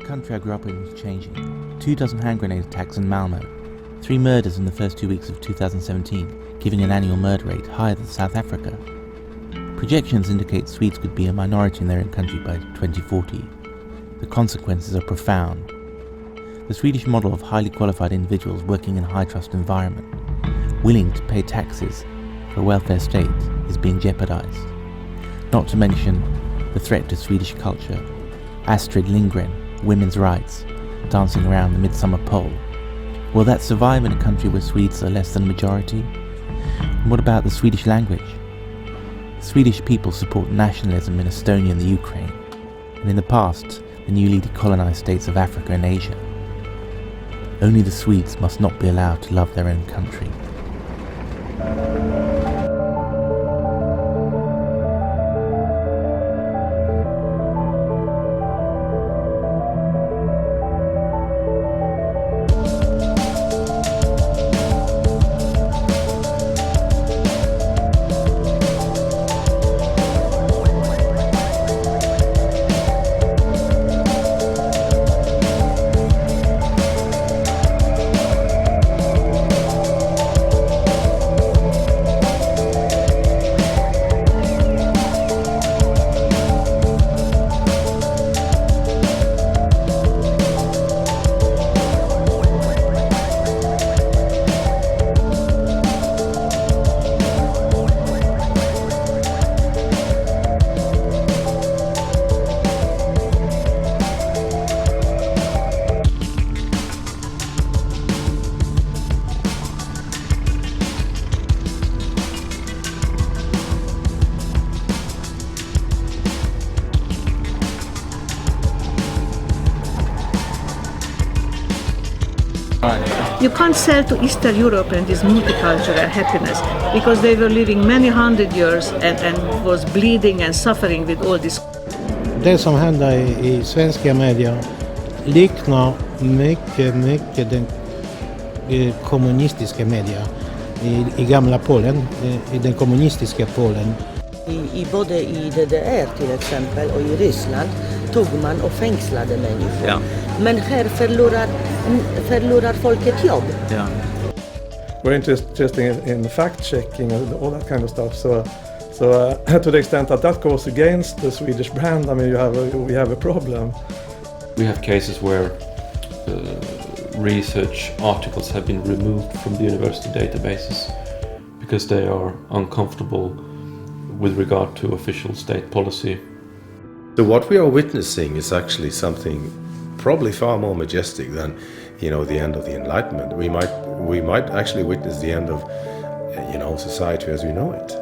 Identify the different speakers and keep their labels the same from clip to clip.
Speaker 1: The country I grew up in was changing. 24 hand grenade attacks in Malmo. 3 murders in the first 2 weeks of 2017, giving an annual murder rate higher than South Africa. Projections indicate Swedes could be a minority in their own country by 2040. The consequences are profound. The Swedish model of highly qualified individuals working in a high-trust environment, willing to pay taxes for a welfare state, is being jeopardized. Not to mention the threat to Swedish culture. Astrid Lindgren, women's rights, dancing around the midsummer pole. Will that survive in a country where Swedes are less than a majority? And what about the Swedish language? Swedish people support nationalism in Estonia and the Ukraine, and in the past, the newly decolonized states of Africa and Asia. Only the Swedes must not be allowed to love their own country.
Speaker 2: You can't sell to Eastern Europe and this multicultural happiness because they were living many hundred years and was bleeding and suffering with all this.
Speaker 3: Det som händer i svenska media liknar mycket den kommunistiska media i gamla Polen, i den kommunistiska Polen.
Speaker 4: Både i DDR till exempel och i Ryssland tog man och fängslade människor.
Speaker 5: Ja.
Speaker 4: Men här förlorar folket jobb.
Speaker 5: Ja.
Speaker 6: We're interested in fact-checking and all that kind of stuff. So to the extent that goes against the Swedish brand, I mean, we have a problem.
Speaker 7: We have cases where research articles have been removed from the university databases because they are uncomfortable with regard to official state policy.
Speaker 8: So what we are witnessing is actually something probably far more majestic than, the end of the Enlightenment. We might actually witness the end of, society as we know it.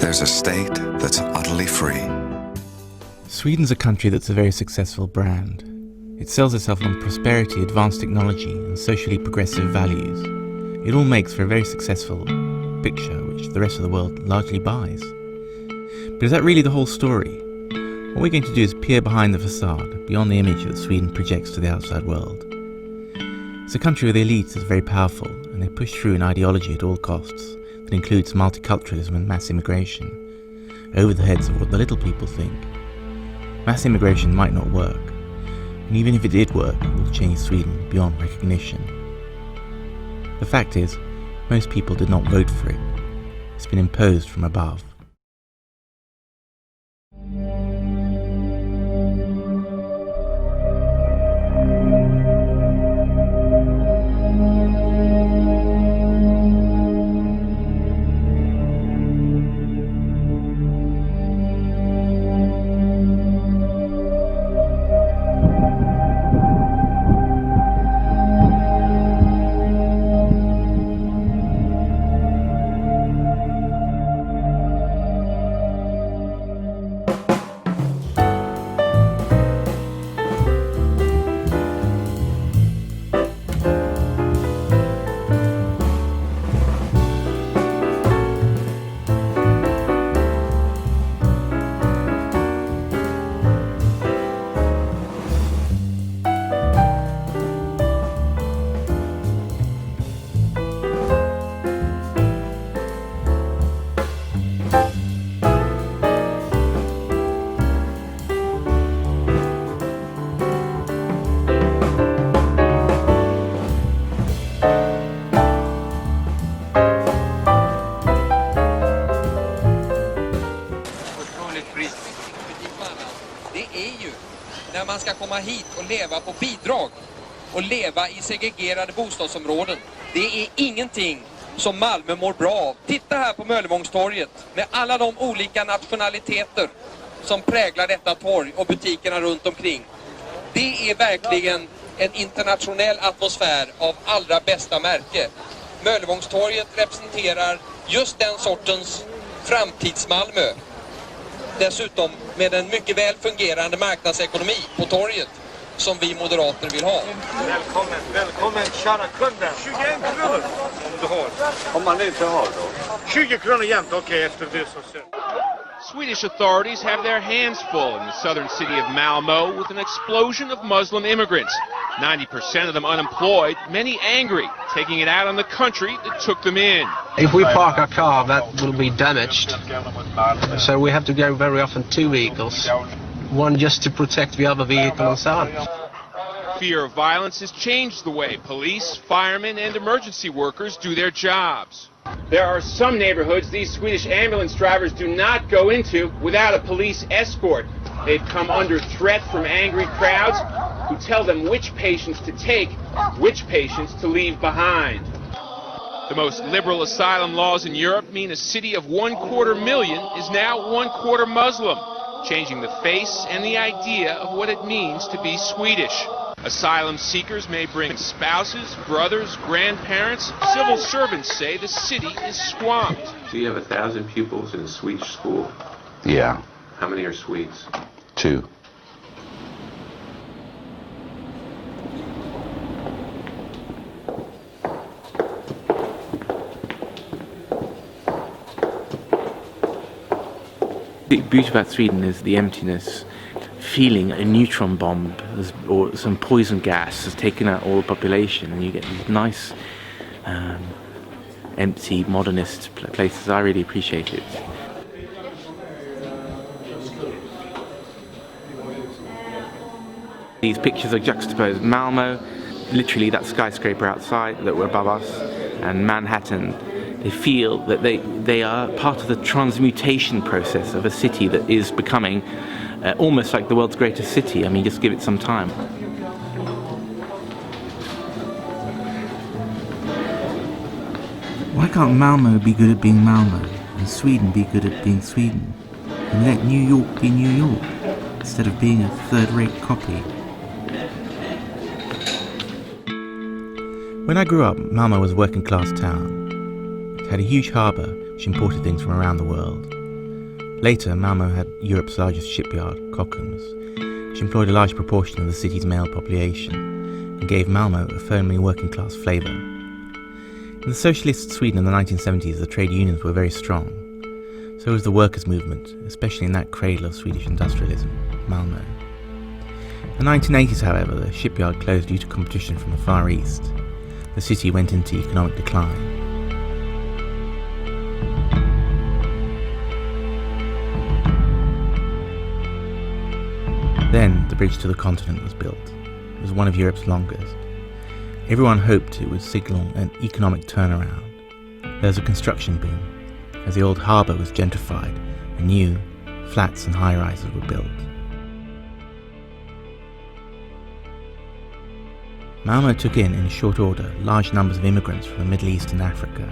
Speaker 9: There's a state that's utterly free.
Speaker 1: Sweden's a country that's a very successful brand. It sells itself on prosperity, advanced technology, and socially progressive values. It all makes for a very successful picture, which the rest of the world largely buys. But is that really the whole story? What we're going to do is peer behind the facade, beyond the image that Sweden projects to the outside world. It's a country where the elite is very powerful, and they push through an ideology at all costs that includes multiculturalism and mass immigration, over the heads of what the little people think. Mass immigration might not work, and even if it did work, it will change Sweden beyond recognition. The fact is, most people did not vote for it. It's been imposed from above.
Speaker 5: Det är ju när man ska komma hit och leva på bidrag och leva i segregerade bostadsområden. Det är ingenting som Malmö mår bra av. Titta här på Möllevångstorget med alla de olika nationaliteter som präglar detta torg och butikerna runt omkring. Det är verkligen en internationell atmosfär av allra bästa märke. Möllevångstorget representerar just den sortens framtidsmalmö. Dessutom med en mycket väl fungerande marknadsekonomi på torget som vi moderater vill ha.
Speaker 10: Välkommen kära kunder. 21 kronor om du har. Om man inte har då. 20 kronor jämt, okej, efter det så sen.
Speaker 11: Swedish authorities have their hands full in the southern city of Malmö with an explosion of Muslim immigrants. 90% of them unemployed, many angry, taking it out on the country that took them in.
Speaker 12: If we park our car, that will be damaged. So we have to go very often 2 vehicles. One just to protect the other vehicle and so on.
Speaker 11: Fear of violence has changed the way police, firemen, and emergency workers do their jobs. There are some neighborhoods these Swedish ambulance drivers do not go into without a police escort. They've come under threat from angry crowds who tell them which patients to take, which patients to leave behind. The most liberal asylum laws in Europe mean a city of 250,000 is now 1/4 Muslim, changing the face and the idea of what it means to be Swedish. Asylum seekers may bring spouses, brothers, grandparents. Civil servants say the city is swamped.
Speaker 7: So you have 1,000 pupils in a Swedish school?
Speaker 13: Yeah.
Speaker 7: How many are Swedes?
Speaker 13: 2.
Speaker 1: The beauty about Sweden is the emptiness. Feeling a neutron bomb or some poison gas has taken out all the population, and you get these nice, empty, modernist places. I really appreciate it. These pictures are juxtaposed. Malmö, literally that skyscraper outside that were above us, and Manhattan. They feel that they are part of the transmutation process of a city that is becoming almost like the world's greatest city. I mean, just give it some time. Why can't Malmö be good at being Malmö, and Sweden be good at being Sweden, and let New York be New York, instead of being a third-rate copy? When I grew up, Malmö was a working-class town. It had a huge harbour which imported things from around the world. Later, Malmö had Europe's largest shipyard, Kockums, which employed a large proportion of the city's male population and gave Malmö a firmly working-class flavour. In the socialist Sweden in the 1970s, the trade unions were very strong. So was the workers' movement, especially in that cradle of Swedish industrialism, Malmö. In the 1980s, however, the shipyard closed due to competition from the Far East. The city went into economic decline. Then the bridge to the continent was built. It was one of Europe's longest. Everyone hoped it would signal an economic turnaround. There was a construction boom, as the old harbour was gentrified and new flats and high-rises were built. Malmö took in short order, large numbers of immigrants from the Middle East and Africa.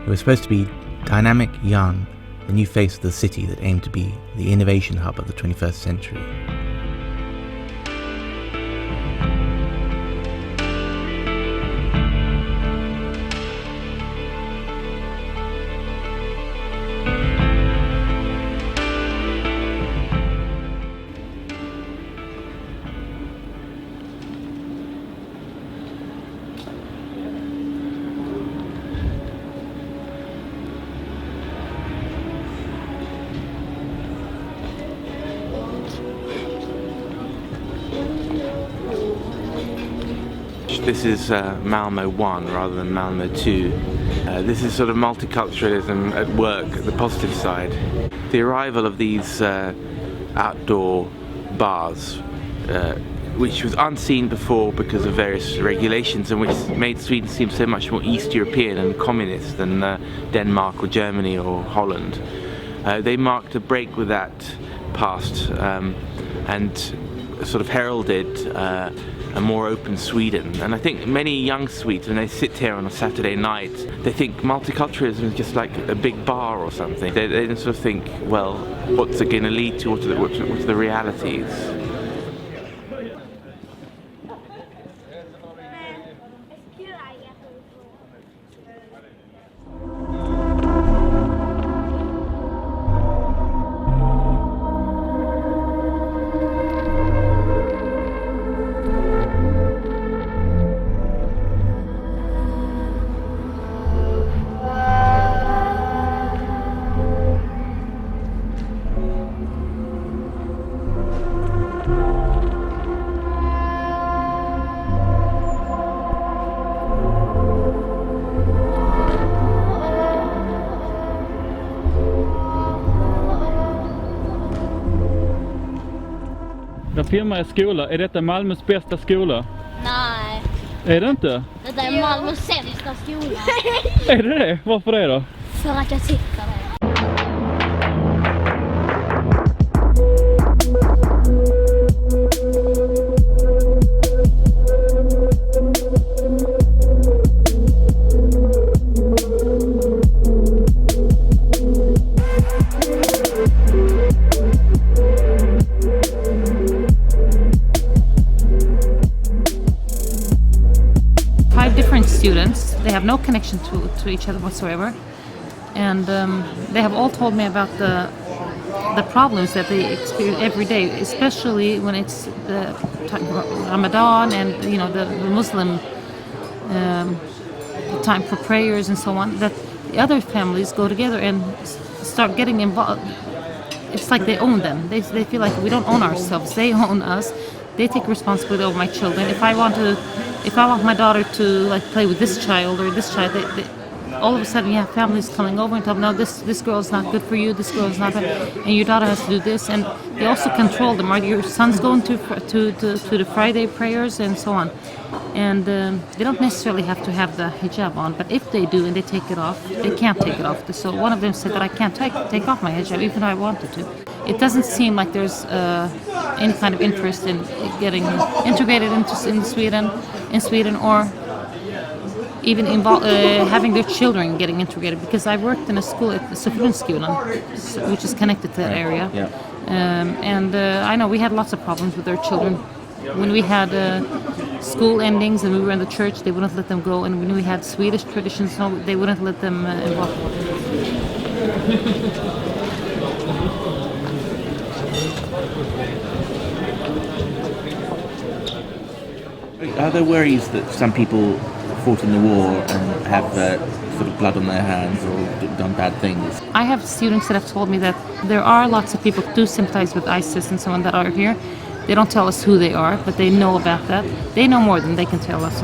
Speaker 1: It was supposed to be dynamic, young, the new face of the city that aimed to be the innovation hub of the 21st century. This is Malmö 1 rather than Malmö 2. This is sort of multiculturalism at work, the positive side. The arrival of these outdoor bars, which was unseen before because of various regulations, and which made Sweden seem so much more East European and communist than Denmark or Germany or Holland, They marked a break with that past and sort of heralded a more open Sweden. And I think many young Swedes, when they sit here on a Saturday night, they think multiculturalism is just like a big bar or something. They don't sort of think, well, what's it going to lead to? What's the realities?
Speaker 13: Jag filmar i skola. Är detta Malmös bästa skola?
Speaker 14: Nej.
Speaker 13: Är det inte?
Speaker 14: Det är Malmös sämsta skola.
Speaker 13: Är det det? Varför det då?
Speaker 14: För att jag tycker det.
Speaker 15: Students, they have no connection to each other whatsoever, and they have all told me about the problems that they experience every day, especially when it's the Ramadan and the Muslim time for prayers and so on, that the other families go together and start getting involved. It's like they own them. They feel like we don't own ourselves, they own us. They take responsibility over my children. If I want my daughter to like play with this child or this child, they all of a sudden you have families coming over and tell them, no, this girl is not good for you, this girl is not good, and your daughter has to do this. And they also control them. Are your sons going to the Friday prayers and so on? And they don't necessarily have to have the hijab on, but if they do and they take it off, they can't take it off. So one of them said that I can't take off my hijab even though I wanted to. It doesn't seem like there's any kind of interest in getting integrated in Sweden, or even having their children getting integrated. Because I worked in a school at Sofrunskolan, which is connected to that area, and I know we had lots of problems with our children. When we had school endings and we were in the church, they wouldn't let them go, and when we had Swedish traditions, no, they wouldn't let them involve.
Speaker 1: Are there worries that some people fought in the war and have sort of blood on their hands or done bad things?
Speaker 15: I have students that have told me that there are lots of people who do sympathize with ISIS and so on that are here. They don't tell us who they are, but they know about that. They know more than they can tell us.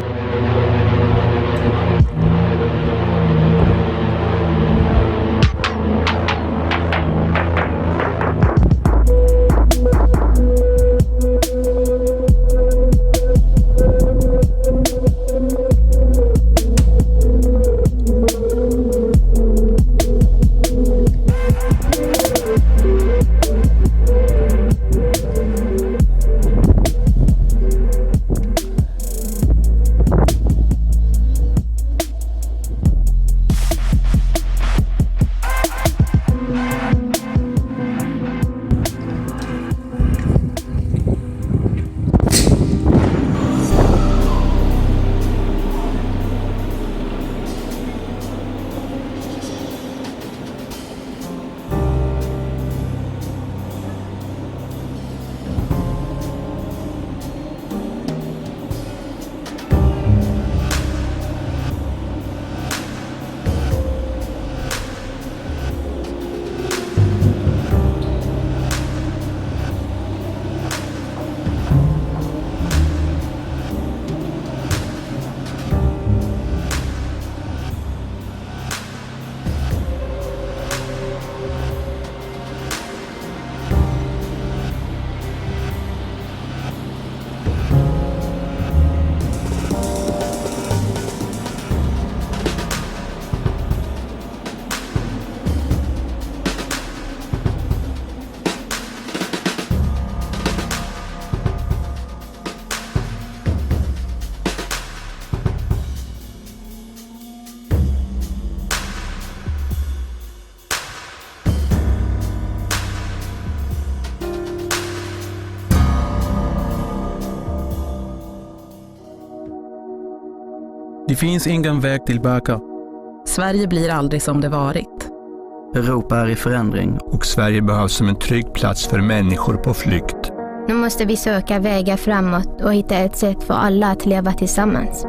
Speaker 16: Det finns ingen väg tillbaka.
Speaker 17: Sverige blir aldrig som det varit.
Speaker 18: Europa är i förändring och Sverige behövs som en trygg plats för människor på flykt.
Speaker 19: Nu måste vi söka vägar framåt och hitta ett sätt för alla att leva tillsammans.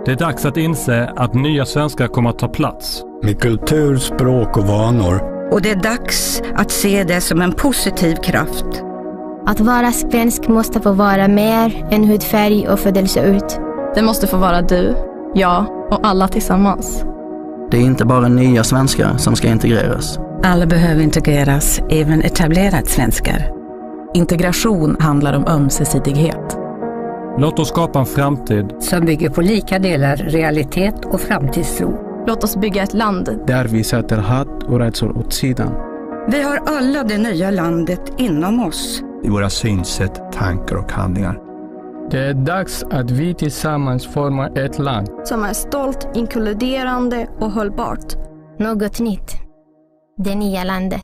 Speaker 16: Det är dags att inse att nya svenskar kommer att ta plats.
Speaker 18: Med kultur, språk och vanor.
Speaker 20: Och det är dags att se det som en positiv kraft.
Speaker 19: Att vara svensk måste få vara mer än hudfärg och födelseut.
Speaker 17: Det måste få vara du, jag och alla tillsammans.
Speaker 18: Det är inte bara nya svenskar som ska integreras.
Speaker 20: Alla behöver integreras, även etablerade svenskar.
Speaker 17: Integration handlar om ömsesidighet.
Speaker 16: Låt oss skapa en framtid
Speaker 20: som bygger på lika delar realitet och framtidstro.
Speaker 17: Låt oss bygga ett land
Speaker 16: där vi sätter hat och rädsla åt sidan.
Speaker 20: Vi har alla det nya landet inom oss.
Speaker 18: I våra synsätt, tankar och handlingar.
Speaker 16: Det är dags att vi tillsammans formar ett land
Speaker 17: som är stolt, inkluderande och hållbart.
Speaker 19: Något nytt. Det nya landet.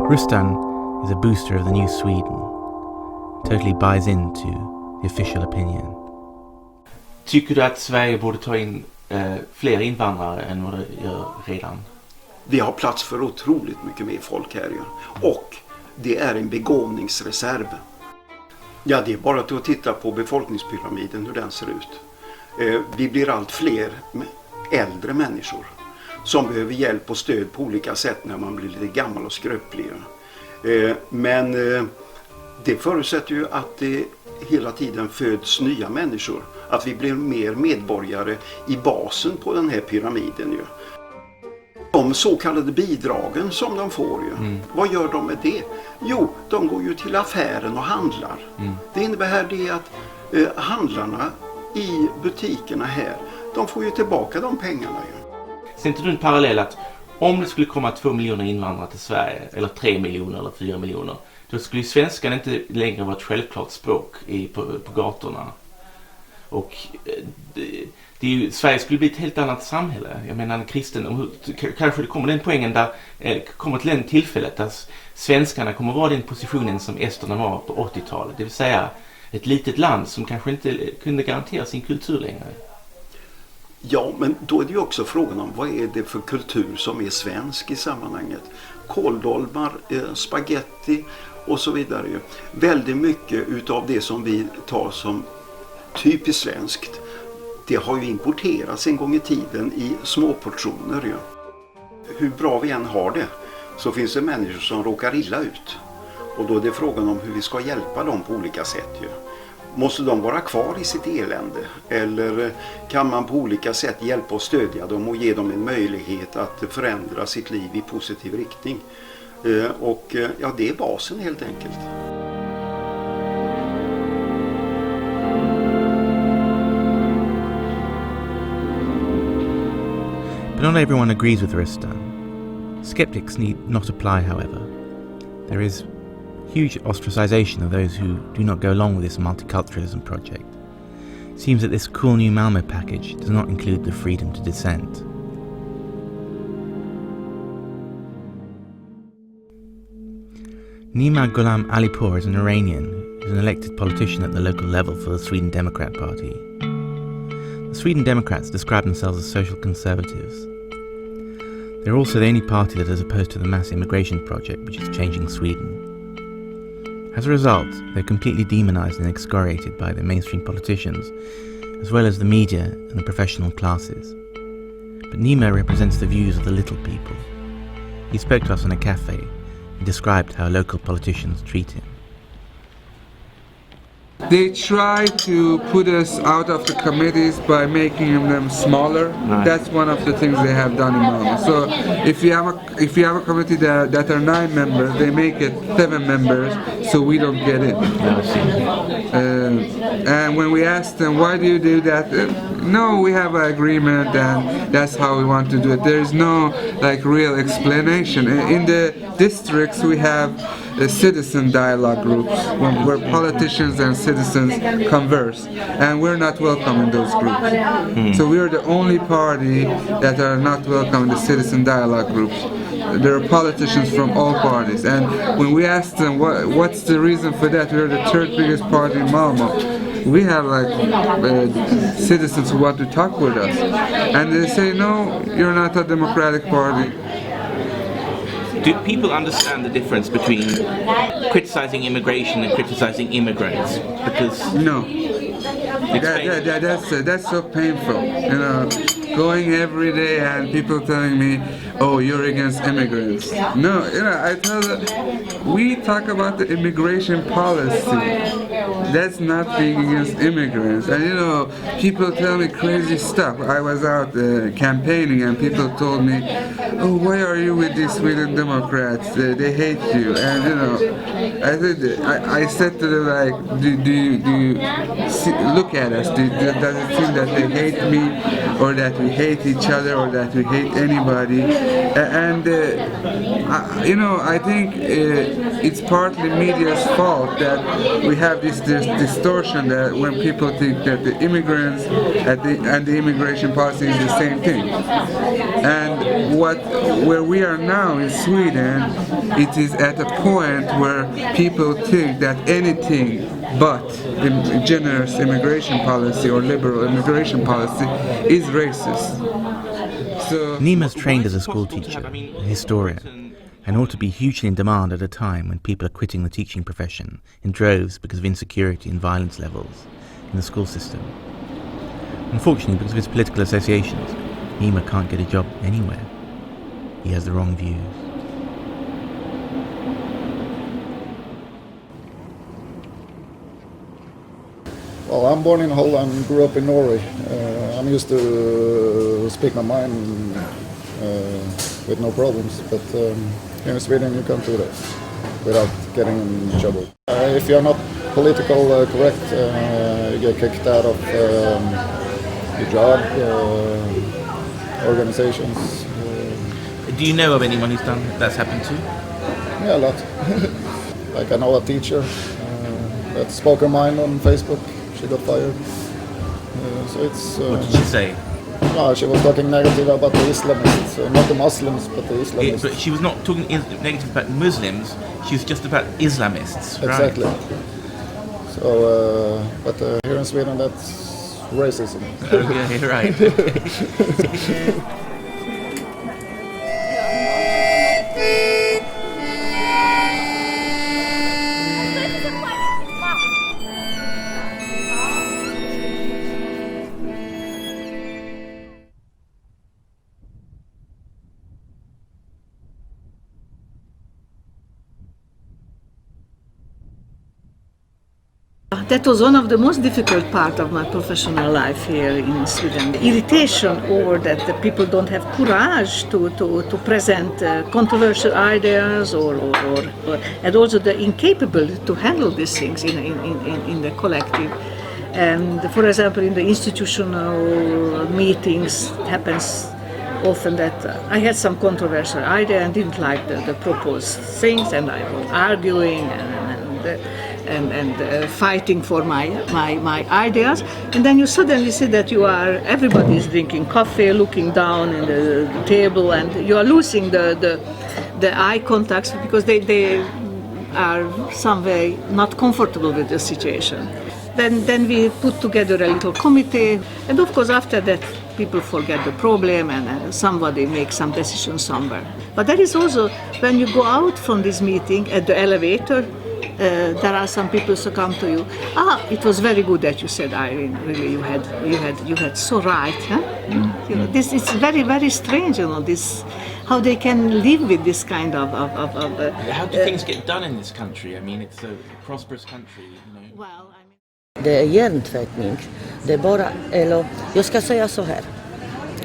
Speaker 1: Rustan is a booster of the new Sweden. Totally buys into the official opinion. Tycker du att Sverige borde ta in fler invandrare än vad det gör redan?
Speaker 21: Vi har plats för otroligt mycket mer folk här. Och det är en begåvningsreserv. Ja, det är bara att titta på befolkningspyramiden, hur den ser ut. Vi blir allt fler äldre människor som behöver hjälp och stöd på olika sätt när man blir lite gammal och skröplig. Men det förutsätter ju att det hela tiden föds nya människor. Att vi blir mer medborgare i basen på den här pyramiden. Ju. De så kallade bidragen som de får ju. Vad gör de med det? Jo, de går ju till affären och handlar. Det innebär det att handlarna i butikerna här, de får ju tillbaka de pengarna ju.
Speaker 1: Ser inte du en parallell att om det skulle komma 2 miljoner invandrare till Sverige, eller 3 miljoner eller 4 miljoner, då skulle ju svenskan inte längre vara ett självklart språk på gatorna. Och Sverige skulle bli ett helt annat samhälle. Jag menar en kristen, kanske det kommer den poängen där kommer till den tillfället där svenskarna kommer vara i den positionen som esterna var på 80-talet. Det vill säga ett litet land som kanske inte kunde garantera sin kultur längre.
Speaker 21: Ja, men då är det ju också frågan om vad är det för kultur som är svensk i sammanhanget. Kåldolmar, spaghetti och så vidare. Väldigt mycket utav det som vi tar som typiskt svenskt, det har ju importerats en gång i tiden i små portioner. Ju. Hur bra vi än har det så finns det människor som råkar illa ut. Och då är det frågan om hur vi ska hjälpa dem på olika sätt. Ju. Måste de vara kvar i sitt elände? Eller kan man på olika sätt hjälpa och stödja dem och ge dem en möjlighet att förändra sitt liv i positiv riktning? Och ja, det är basen helt enkelt.
Speaker 1: But not everyone agrees with Rustan. Skeptics need not apply, however. There is huge ostracization of those who do not go along with this multiculturalism project. It seems that this cool new Malmö package does not include the freedom to dissent. Nima Ghulam Alipour is an Iranian who is an elected politician at the local level for the Sweden Democrat Party. The Sweden Democrats describe themselves as social conservatives. They're also the only party that is opposed to the mass immigration project which is changing Sweden. As a result, they're completely demonized and excoriated by the mainstream politicians, as well as the media and the professional classes. But Nima represents the views of the little people. He spoke to us in a cafe and described how local politicians treat him.
Speaker 22: They try to put us out of the committees by making them smaller. Right. That's one of the things they have done in Malmö. So if you have a committee that are 9 members, they make it 7 members, so we don't get in. And when we ask them, why do you do that? No, we have an agreement, and that's how we want to do it. There is no real explanation. In the districts, we have citizen dialogue groups where politicians and citizens converse, and we're not welcome in those groups. So we're the only party that are not welcome in the citizen dialogue groups. there are politicians from all parties. And when we ask them what's the reason for that, we're the third biggest party in Malmö. We have citizens who want to talk with us, and they say, no, you're not a democratic party.
Speaker 1: Do people understand the difference between criticizing immigration and criticizing immigrants? Because
Speaker 22: no, that's so painful. You know, going every day and people telling me, "Oh, you're against immigrants." No, I tell them we talk about the immigration policy. That's not being against immigrants. And people tell me crazy stuff. I was out campaigning and people told me, "Oh, why are you with these Sweden Democrats? They hate you." And I said to them, like, do you look at us? Does it seem that they hate me, or that we hate each other, or that we hate anybody? And I think it's partly media's fault that we have this distortion that when people think that the immigrants and the immigration policy is the same thing. And where we are now in Sweden, it is at a point where people think that anything but generous immigration policy or liberal immigration policy is racist. So
Speaker 1: Nima's trained as a school teacher, a historian, and ought to be hugely in demand at a time when people are quitting the teaching profession in droves because of insecurity and violence levels in the school system. Unfortunately, because of his political associations, Nima can't get a job anywhere. He has the wrong views.
Speaker 2: Well, I'm born in Holland, grew up in Norway. I'm used to speak my mind with no problems, but here in Sweden you can't do that without getting in trouble. If you're not political correct, you get kicked out of your job, organizations.
Speaker 1: Do you know of anyone that's happened to?
Speaker 2: Yeah, a lot. Like I know a teacher that spoke her mind on Facebook. She got fired. So it's.
Speaker 1: What did she say?
Speaker 2: No, she was talking negative about the Islamists, not the Muslims, but the Islamists.
Speaker 1: But she was not talking negative about Muslims. She was just about Islamists.
Speaker 2: Exactly.
Speaker 1: Right.
Speaker 2: So, but here in Sweden, that's racism.
Speaker 1: Okay, right.
Speaker 3: That was one of the most difficult part of my professional life here in Sweden. The irritation over that the people don't have courage to present controversial ideas and also the incapable to handle these things in the collective. And for example, in the institutional meetings, it happens often that I had some controversial idea and didn't like the proposed things, and I was arguing and fighting for my ideas, and then you suddenly see that everybody is drinking coffee, looking down in the table, and you are losing the eye contacts because they are some way not comfortable with the situation. Then we put together a little committee, and of course after that people forget the problem and somebody makes some decision somewhere. But that is also when you go out from this meeting at the elevator. There are some people who come to you. It was very good that you said, Irene. Really, you had so right. Huh? This is very, very strange. This how they can live with this kind of.
Speaker 1: How do things get done in this country? I mean, it's a prosperous country.
Speaker 3: Well,
Speaker 4: Det är hjärntvättning. Det är bara, jag ska säga så här.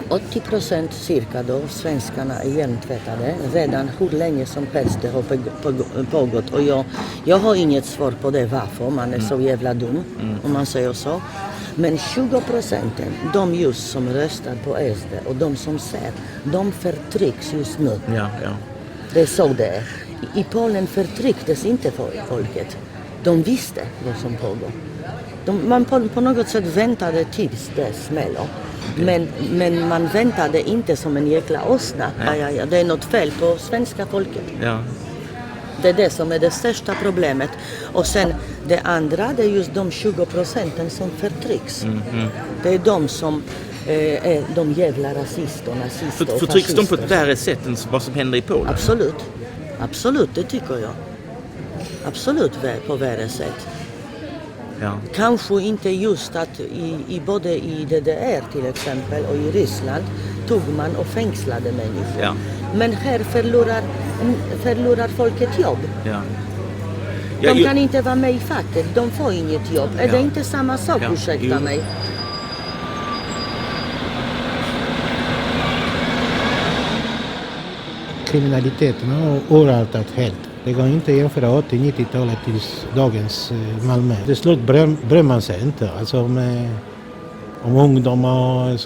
Speaker 4: 80% cirka då svenskarna är hjärntvättade redan hur länge som helst det har pågått, och jag har inget svar på det varför man är så jävla dum om man säger så. Men 20% de just som röstar på SD och de som ser, de förtrycks just nu.
Speaker 1: Ja.
Speaker 4: Det är så det är. I Polen förtrycktes inte folket. De visste vad som pågår. Man på något sätt väntade tills det smäller. Men man väntade inte som en jäkla åsna. Ja. Det är något fel på svenska folket.
Speaker 1: Ja.
Speaker 4: Det är det som är det största problemet. Och sen det andra, det är just de 20% som förtrycks. Det är de som är de jävla rasister och nazister och
Speaker 1: Förtrycks
Speaker 4: fascister.
Speaker 1: de på ett värre sätt än vad som händer i Polen?
Speaker 4: Absolut, det tycker jag. Absolut på värre sätt.
Speaker 1: Ja.
Speaker 4: Kanske inte just att både i DDR till exempel och i Ryssland tog man och fängslade människor.
Speaker 1: Ja.
Speaker 4: Men här förlorar folk ett jobb.
Speaker 1: Ja.
Speaker 4: De kan inte vara med i facket, de får inget jobb. Är det inte samma sak, ursäkta mig?
Speaker 6: Kriminaliteten har urartat helt. Det går inte att jämföra 80-90-talet till dagens Malmö. Det slut bryr man sig inte. Alltså om ungdomar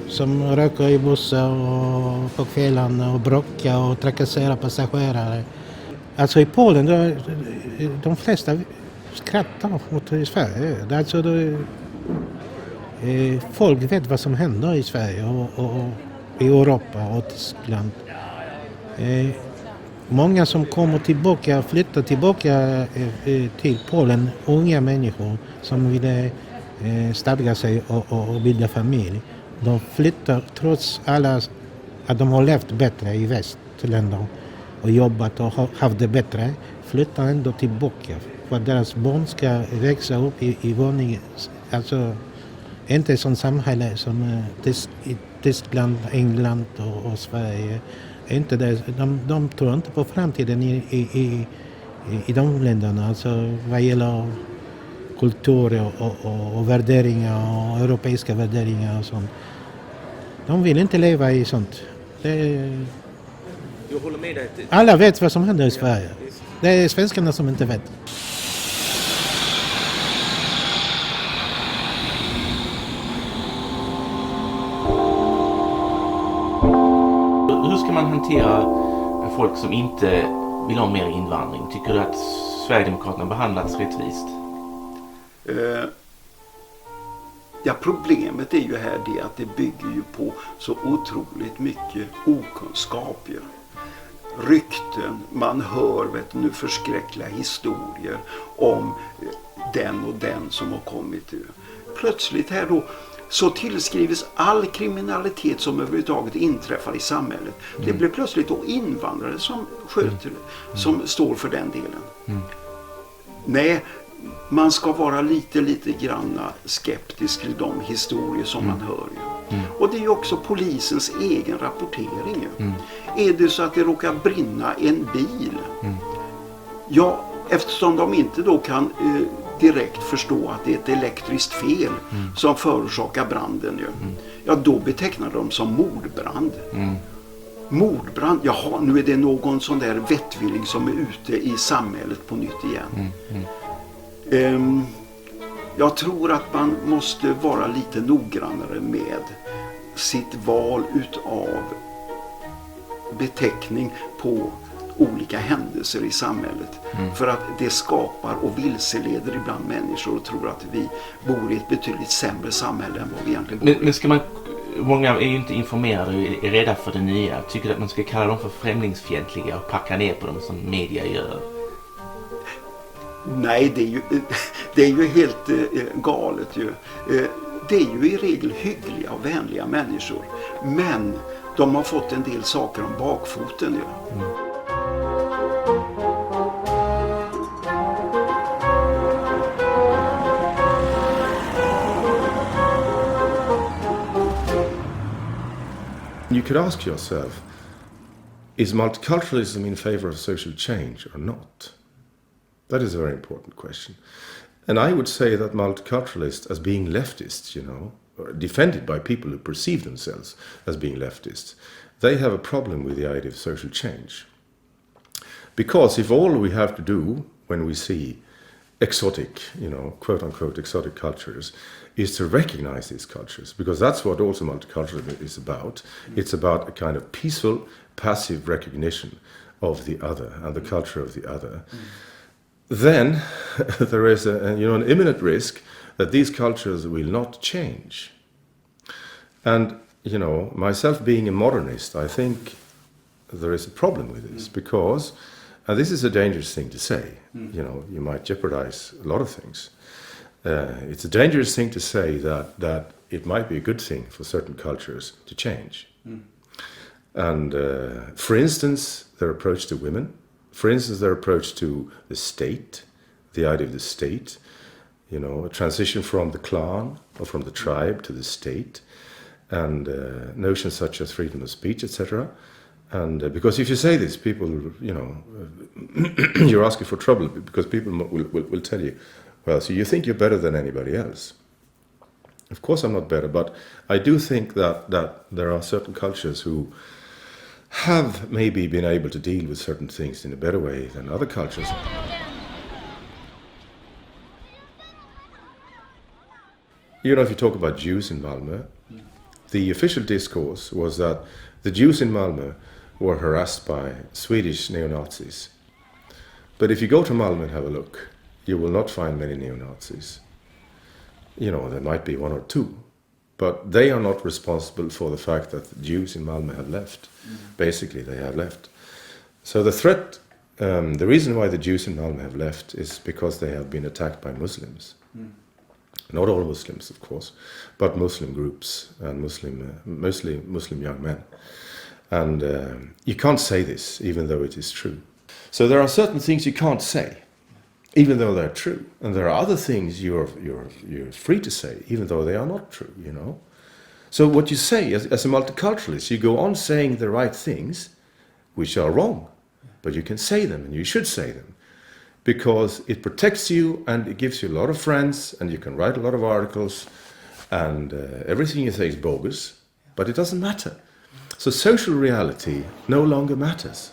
Speaker 6: som röker i bussar och på kvällarna och bråkar och trakasserar passagerare. Alltså i Polen, de flesta skrattar mot Sverige. Alltså folk vet vad som händer i Sverige och i Europa och Tyskland. Många som flyttar tillbaka till Polen, unga människor som vill stadga sig och bilda familj. De flyttar trots att de har levt bättre i västländer och jobbat och haft det bättre, flyttar ändå tillbaka för att deras barn ska växa upp i vanliga, alltså inte ett sånt samhälle som i Tyskland, England och Sverige. Inte det. De tror inte på framtiden i de länderna, alltså vad gäller kultur och värderingar och europeiska värderingar och sånt. De vill inte leva i sånt.
Speaker 1: Jag håller med dig.
Speaker 6: Alla vet vad som händer i Sverige. Det är svenskarna som inte vet.
Speaker 1: Hur ska man hantera folk som inte vill ha mer invandring? Tycker du att Sverigedemokraterna behandlats rättvist?
Speaker 21: Ja, problemet är ju här det att det bygger ju på så otroligt mycket okunskap ju. Rykten, man hör nu förskräckliga historier om den och den som har kommit. Plötsligt här då så tillskrivs all kriminalitet som överhuvudtaget inträffar i samhället. Det blir plötsligt då invandrare som sköter det, som står för den delen. Nej, man ska vara lite granna skeptisk till de historier som man hör. Och det är ju också polisens egen rapportering. Är det så att det råkar brinna en bil, ja, eftersom de inte då kan direkt förstå att det är ett elektriskt fel som förorsakar branden, ja, då betecknar de som mordbrand. Mordbrand, jaha, nu är det någon sån där vettvilling som är ute i samhället på nytt igen. Jag tror att man måste vara lite noggrannare med sitt val utav beteckning på olika händelser i samhället. För att det skapar och vilseleder ibland människor och tror att vi bor i ett betydligt sämre samhälle än vad vi egentligen bor i.
Speaker 1: Men ska man, många är ju inte informerade och är rädda för det nya. Tycker att man ska kalla dem för främlingsfientliga och packa ner på dem som media gör?
Speaker 21: Nej, det är ju helt galet ju. Det är ju i regel hyggliga och vänliga människor. Men de har fått en del saker om bakfoten ju.
Speaker 8: You could ask yourself, is multiculturalism in favor of social change or not? That is a very important question. And I would say that multiculturalists, as being leftists, defended by people who perceive themselves as being leftists, they have a problem with the idea of social change. Because if all we have to do when we see exotic, quote-unquote exotic cultures, is to recognize these cultures, because that's what also multiculturalism is about. It's about a kind of peaceful, passive recognition of the other and the culture of the other. Then there is an imminent risk that these cultures will not change. And, you know, myself being a modernist, I think there is a problem with this because, and this is a dangerous thing to say, you know, you might jeopardize a lot of things. It's a dangerous thing to say that it might be a good thing for certain cultures to change. And for instance, their approach to women, for instance, their approach to the state, the idea of the state, you know, a transition from the clan or from the tribe to the state, and notions such as freedom of speech, etc. And because if you say this, people, you know, you're asking for trouble because people will tell you, well, so you think you're better than anybody else. Of course I'm not better, but I do think that there are certain cultures who have maybe been able to deal with certain things in a better way than other cultures. You know, if you talk about Jews in Malmö, the official discourse was that the Jews in Malmö were harassed by Swedish neo-Nazis. But if you go to Malmö and have a look, you will not find many neo-Nazis. You know, there might be one or two, but they are not responsible for the fact that the Jews in Malmö have left. Basically, they have left. So the threat, the reason why the Jews in Malmö have left is because they have been attacked by Muslims. Not all Muslims, of course, but Muslim groups and mostly Muslim young men. And you can't say this, even though it is true. So there are certain things you can't say, even though they're true. And there are other things you're free to say, even though they are not true, you know. So what you say as a multiculturalist, you go on saying the right things, which are wrong, but you can say them and you should say them. Because it protects you and it gives you a lot of friends and you can write a lot of articles and everything you say is bogus, but it doesn't matter. So social reality no longer matters.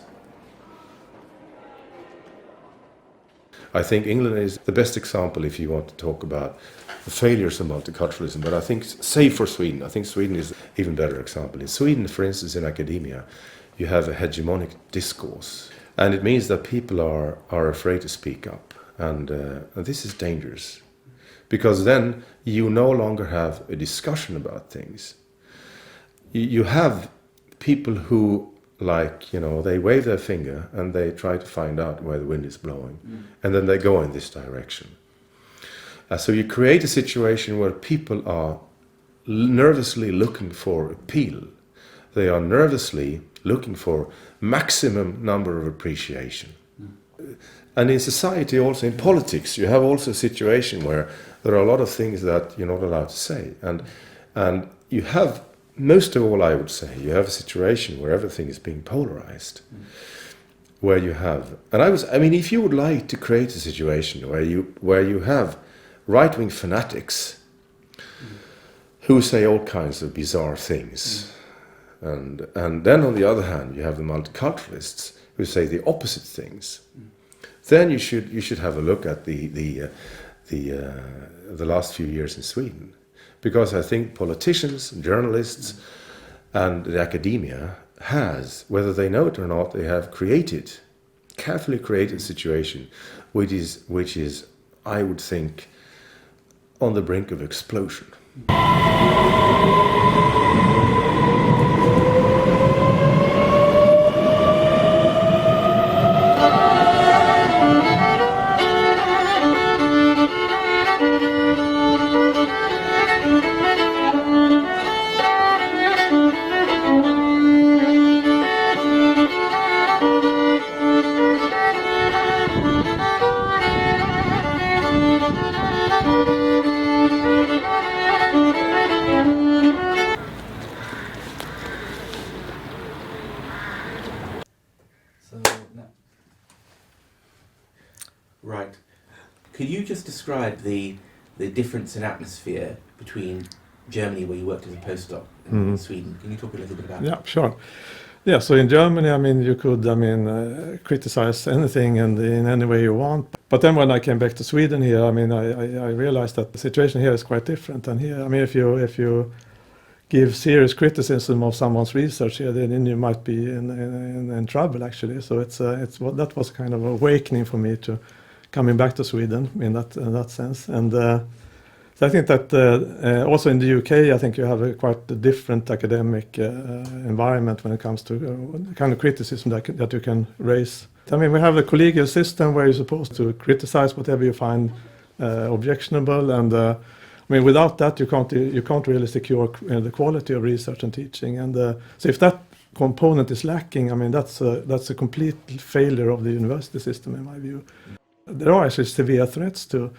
Speaker 8: I think England is the best example if you want to talk about the failures of multiculturalism, but I think, save for Sweden, I think Sweden is an even better example. In Sweden, for instance, in academia, you have a hegemonic discourse. And it means that people are afraid to speak up. And this is dangerous. Because then you no longer have a discussion about things. You have people who, like, you know, they wave their finger and they try to find out where the wind is blowing. And then they go in this direction. So you create a situation where people are nervously looking for appeal. They are nervously looking for maximum number of appreciation. And in society, also in politics, you have also a situation where there are a lot of things that you're not allowed to say. And you have, most of all I would say, you have a situation where everything is being polarized. Where you have, and I mean, if you would like to create a situation where you have right-wing fanatics who say all kinds of bizarre things, and then on the other hand you have the multiculturalists who say the opposite things, then you should have a look at the last few years in Sweden, because I think politicians, journalists, and the academia has, whether they know it or not, they have carefully created a situation which is, I would think, on the brink of explosion.
Speaker 1: Right. Could you just describe the difference in atmosphere between Germany, where you worked as a postdoc, and Sweden? Can you talk a little bit about that?
Speaker 5: Yeah, sure. Yeah, so in Germany, I mean, you could, criticize anything and in any way you want. But then when I came back to Sweden here, I mean, I realized that the situation here is quite different. And here, I mean, if you give serious criticism of someone's research here, then you might be in trouble, actually. So that was kind of awakening for me to coming back to Sweden in that sense. And So I think that also in the UK, I think you have a quite different academic environment when it comes to the kind of criticism that you can raise. I mean, we have a collegial system where you're supposed to criticize whatever you find objectionable, and I mean, without that, you can't really secure the quality of research and teaching. And so if that component is lacking, I mean, that's a complete failure of the university system, in my view. There are actually severe threats to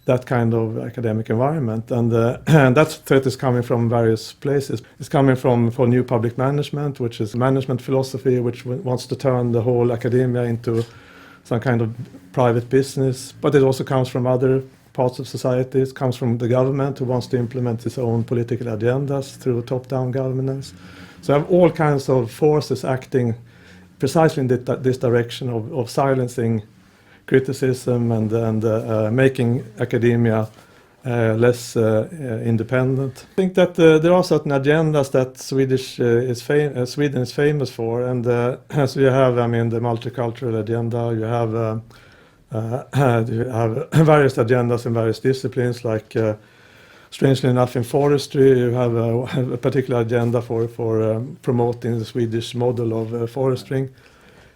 Speaker 5: that kind of academic environment, and that threat is coming from various places. It's coming from new public management, which is management philosophy, which wants to turn the whole academia into some kind of private business. But it also comes from other parts of society. It comes from the government, who wants to implement its own political agendas through top-down governance. So I have all kinds of forces acting precisely in this direction of silencing criticism and making academia less independent. I think that there are certain agendas that Sweden is famous for, and so you have, I mean, the multicultural agenda. You have various agendas in various disciplines, like strangely enough in forestry you have a particular agenda for promoting the Swedish model of forestry.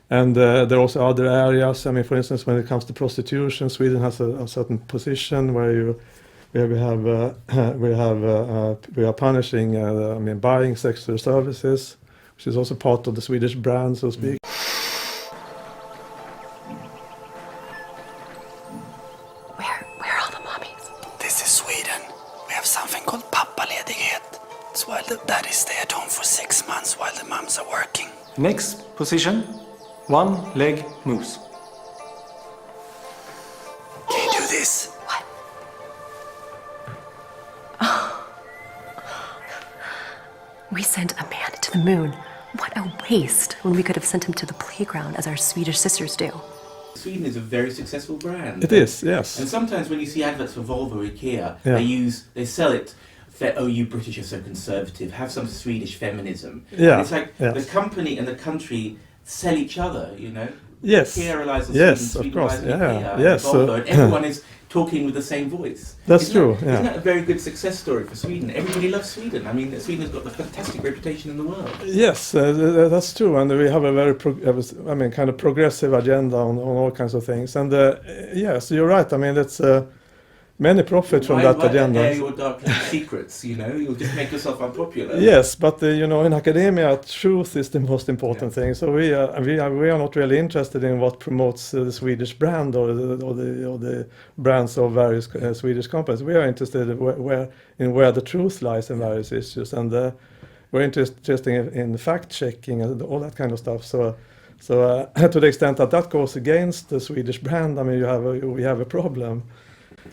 Speaker 5: And there are also other areas. I mean, for instance, when it comes to prostitution, Sweden has a certain position where we are punishing, I mean, buying sexual services, which is also part of the Swedish brand, so to speak.
Speaker 9: Where are all the mommies? This is Sweden. We have something called pappaledighet. It's while the daddies stay at home for 6 months while the moms are working.
Speaker 10: Next position. One leg moves.
Speaker 9: Can you do this? What?
Speaker 23: Oh. We sent a man to the moon. What a waste, when we could have sent him to the playground as our Swedish sisters do.
Speaker 1: Sweden is a very successful brand.
Speaker 5: It is, yes.
Speaker 1: And sometimes when you see adverts for Volvo or IKEA,
Speaker 5: Yeah.
Speaker 1: they sell it. Oh, you British are so conservative. Have some Swedish feminism.
Speaker 5: Yeah,
Speaker 1: And it's like
Speaker 5: yes.
Speaker 1: the company and the country sell each other, you know.
Speaker 5: Yes.
Speaker 1: IKEA relies on
Speaker 5: Yes,
Speaker 1: Sweden,
Speaker 5: of
Speaker 1: Sweden
Speaker 5: course,
Speaker 1: relies on
Speaker 5: yeah,
Speaker 1: IKEA,
Speaker 5: yes,
Speaker 1: and Volvo,
Speaker 5: so-
Speaker 1: and everyone is talking with the same voice.
Speaker 5: That's true,
Speaker 1: Isn't
Speaker 5: yeah.
Speaker 1: that a very good success story for Sweden? Everybody loves Sweden. I mean, Sweden has got the fantastic reputation in the world.
Speaker 5: Yes, that's true, and we have a very, kind of progressive agenda on all kinds of things. And yes, you're right. I mean, it's many profit from that agenda.
Speaker 1: Why air your dark secrets? You know, you'll just make yourself unpopular.
Speaker 5: Yes, but you know, in academia, truth is the most important thing. So we are not really interested in what promotes the Swedish brand or the brands of various Swedish companies. We are interested in where the truth lies in various issues, and we're interested in fact checking and all that kind of stuff. So to the extent that goes against the Swedish brand, I mean, we have a problem.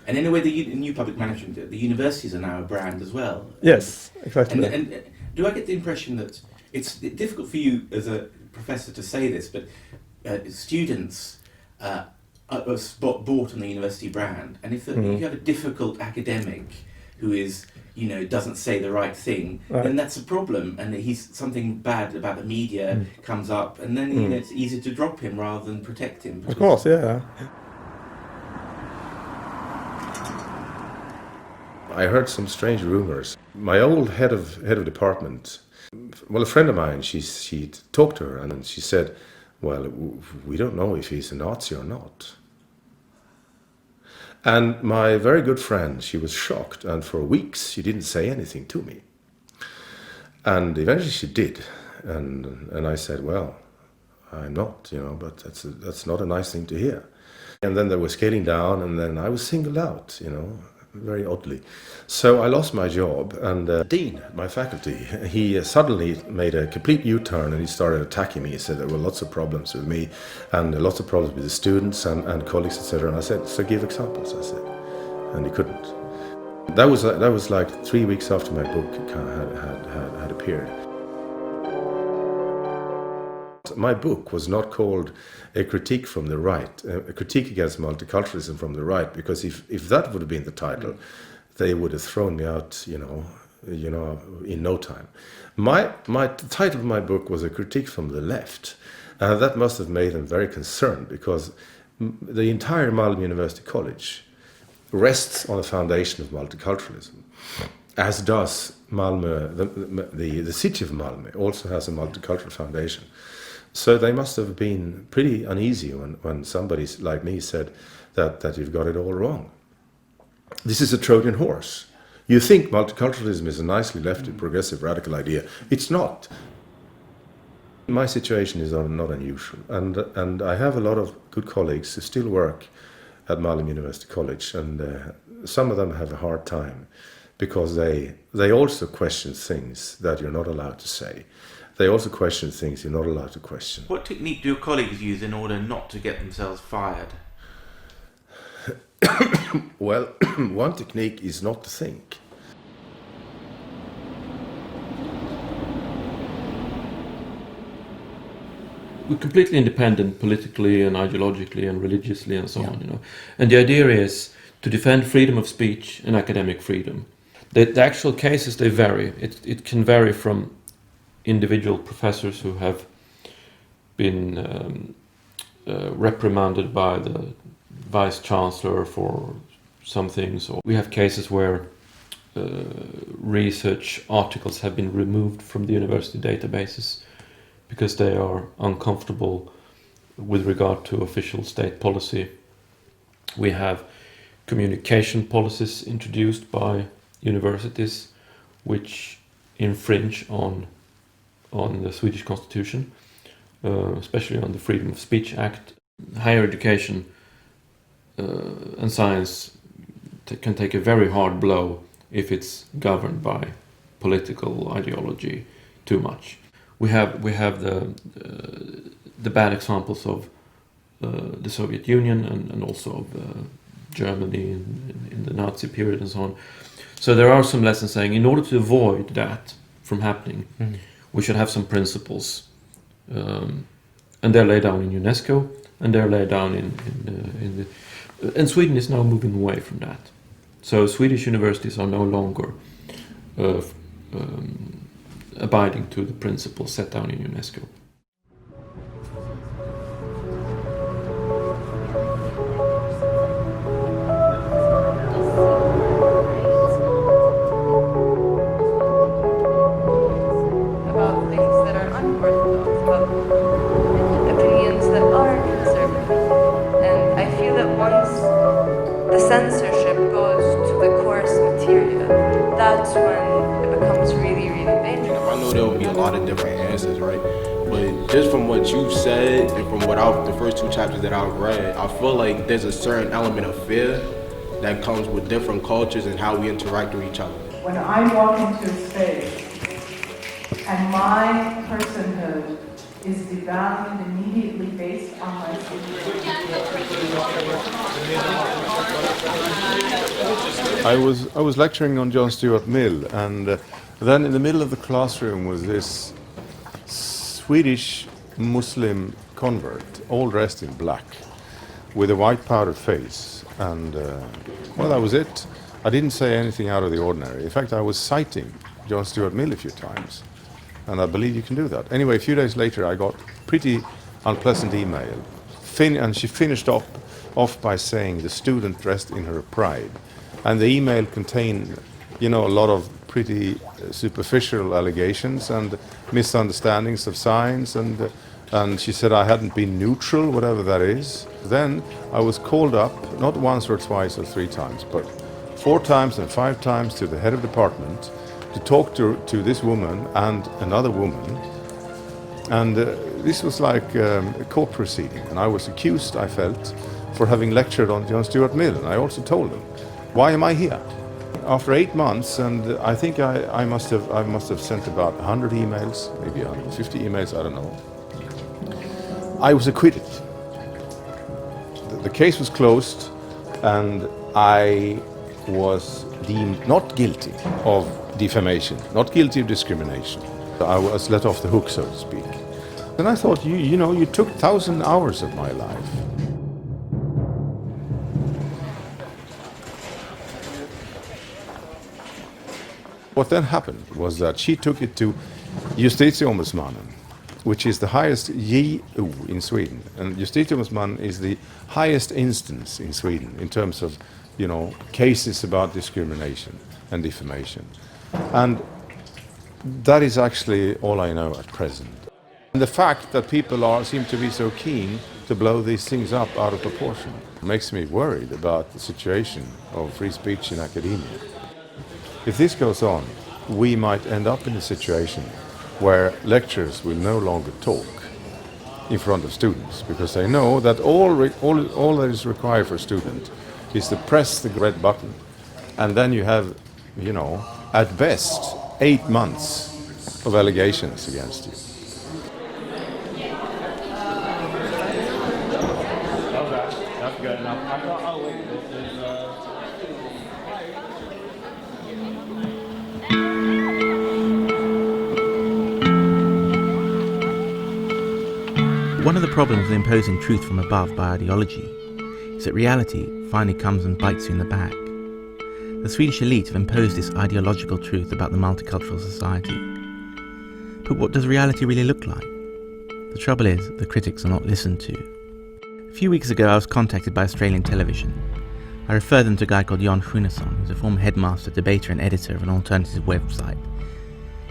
Speaker 1: And in a way, the new public management, the universities are now a brand as well.
Speaker 5: Yes, exactly.
Speaker 1: And do I get the impression that it's difficult for you as a professor to say this, but students are bought on the university brand, and if you have a difficult academic who is, you know, doesn't say the right thing, then that's a problem, and something bad about the media comes up, and then you know, it's easier to drop him rather than protect him.
Speaker 5: Of course, yeah.
Speaker 8: I heard some strange rumors. My old head of department, well, a friend of mine, she talked to her and then she said, well, we don't know if he's a Nazi or not. And my very good friend, she was shocked, and for weeks she didn't say anything to me. And eventually she did, and I said, well, I'm not, you know, but that's not a nice thing to hear. And then they were scaling down, and then I was singled out, you know, very oddly. So I lost my job, and Dean, my faculty, he suddenly made a complete U-turn and he started attacking me. He said there were lots of problems with me and lots of problems with the students and colleagues, etc. And I said, so give examples, I said. And he couldn't. That was like 3 weeks after my book had appeared. My book was not called A Critique from the Right, A Critique Against Multiculturalism from the Right, because if that would have been the title, they would have thrown me out, you know, in no time. The title of my book was A Critique from the Left, and that must have made them very concerned, because the entire Malmö University College rests on a foundation of multiculturalism, as does Malmö, the city of Malmö also has a multicultural foundation. So they must have been pretty uneasy when somebody like me said that you've got it all wrong. This is a Trojan horse. You think multiculturalism is a nicely lefty, progressive, radical idea. It's not. My situation is not unusual, and I have a lot of good colleagues who still work at Malmö University College, and some of them have a hard time because they also question things that you're not allowed to say. They also question things you're not allowed to question.
Speaker 1: What technique do your colleagues use in order not to get themselves fired?
Speaker 8: Well, one technique is not to think.
Speaker 7: We're completely independent politically and ideologically and religiously and so on, you know. And the idea is to defend freedom of speech and academic freedom. The actual cases, they vary. It can vary from individual professors who have been reprimanded by the vice chancellor for some things. Or we have cases where research articles have been removed from the university databases because they are uncomfortable with regard to official state policy. We have communication policies introduced by universities which infringe on the Swedish constitution, especially on the Freedom of Speech Act. Higher education and science can take a very hard blow if it's governed by political ideology too much. We have the bad examples of the Soviet Union and also of Germany in the Nazi period and so on. So there are some lessons saying in order to avoid that from happening, we should have some principles, and they're laid down in UNESCO and they're laid down and Sweden is now moving away from that. So Swedish universities are no longer abiding to the principles set down in UNESCO.
Speaker 11: About things that are unorthodox, about opinions that are conservative. And I feel that once the censorship goes to the course material, that's when it becomes really, really dangerous.
Speaker 12: I know there will be a lot of different answers, right? But just from what you've said and from the first two chapters that I've read, I feel like there's a certain element of fear that comes with different cultures and how we interact with each other.
Speaker 24: When I walk into a space and my personhood is devalued immediately based on my
Speaker 25: I was lecturing on John Stuart Mill, and then in the middle of the classroom was this Swedish Muslim convert, all dressed in black, with a white powdered face, and well, that was it. I didn't say anything out of the ordinary. In fact, I was citing John Stuart Mill a few times, and I believe you can do that. Anyway, a few days later, I got pretty unpleasant email, and she finished off by saying the student dressed in her pride, and the email contained, you know, a lot of pretty superficial allegations and misunderstandings of science, and she said I hadn't been neutral, whatever that is. Then I was called up, not once or twice or three times, but 4 times and 5 times to the head of department to talk to this woman and another woman, and this was like a court proceeding, and I was accused, I felt, for having lectured on John Stuart Mill, and I also told them, why am I here? After 8 months, and I think I must have sent about 100 emails, maybe 150 emails, I don't know. I was acquitted. The case was closed, and I was deemed not guilty of defamation, not guilty of discrimination. I was let off the hook, so to speak. And I thought, you know, you took 1,000 hours of my life. What then happened was that she took it to Justitieombudsmannen, which is the highest JO in Sweden. And Justitieombudsmannen is the highest instance in Sweden in terms of cases about discrimination and defamation. And that is actually all I know at present. And the fact that people seem to be so keen to blow these things up out of proportion makes me worried about the situation of free speech in academia. If this goes on, we might end up in a situation where lecturers will no longer talk in front of students, because they know that all that is required for a student is to press the red button, and then you have, at best, 8 months of allegations against you.
Speaker 1: That's good enough. One of the problems with imposing truth from above by ideology is that reality finally comes and bites you in the back. The Swedish elite have imposed this ideological truth about the multicultural society. But what does reality really look like? The trouble is, the critics are not listened to. A few weeks ago I was contacted by Australian television. I referred them to a guy called Jan Schunesson, who's a former headmaster, debater and editor of an alternative website.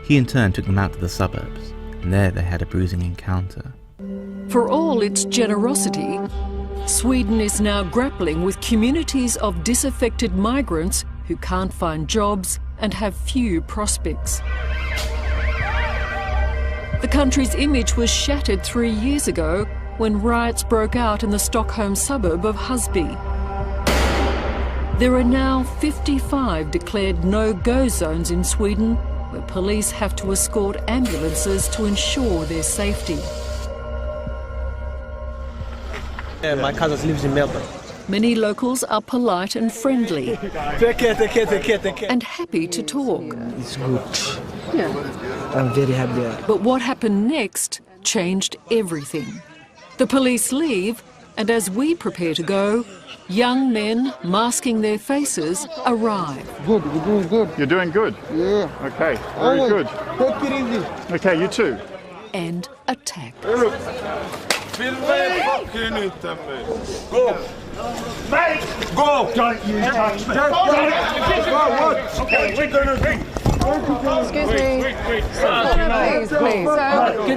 Speaker 1: He in turn took them out to the suburbs, and there they had a bruising encounter.
Speaker 13: For all its generosity, Sweden is now grappling with communities of disaffected migrants who can't find jobs and have few prospects. The country's image was shattered 3 years ago when riots broke out in the Stockholm suburb of Husby. There are now 55 declared no-go zones in Sweden where police have to escort ambulances to ensure their safety.
Speaker 14: My cousin lives in Melbourne.
Speaker 13: Many locals are polite and friendly and happy to talk.
Speaker 14: It's good.
Speaker 13: Yeah.
Speaker 14: I'm very happy.
Speaker 13: But what happened next changed everything. The police leave, and as we prepare to go, young men masking their faces arrive.
Speaker 14: Good, you're doing good.
Speaker 15: You're doing good?
Speaker 14: Yeah.
Speaker 15: Okay, very good.
Speaker 14: Take it easy.
Speaker 15: Okay, you too.
Speaker 13: And attack.
Speaker 15: Go! Mate! Go! Don't you touch me! Okay, we're gonna do.
Speaker 18: Excuse me. Please.
Speaker 15: Get out of here.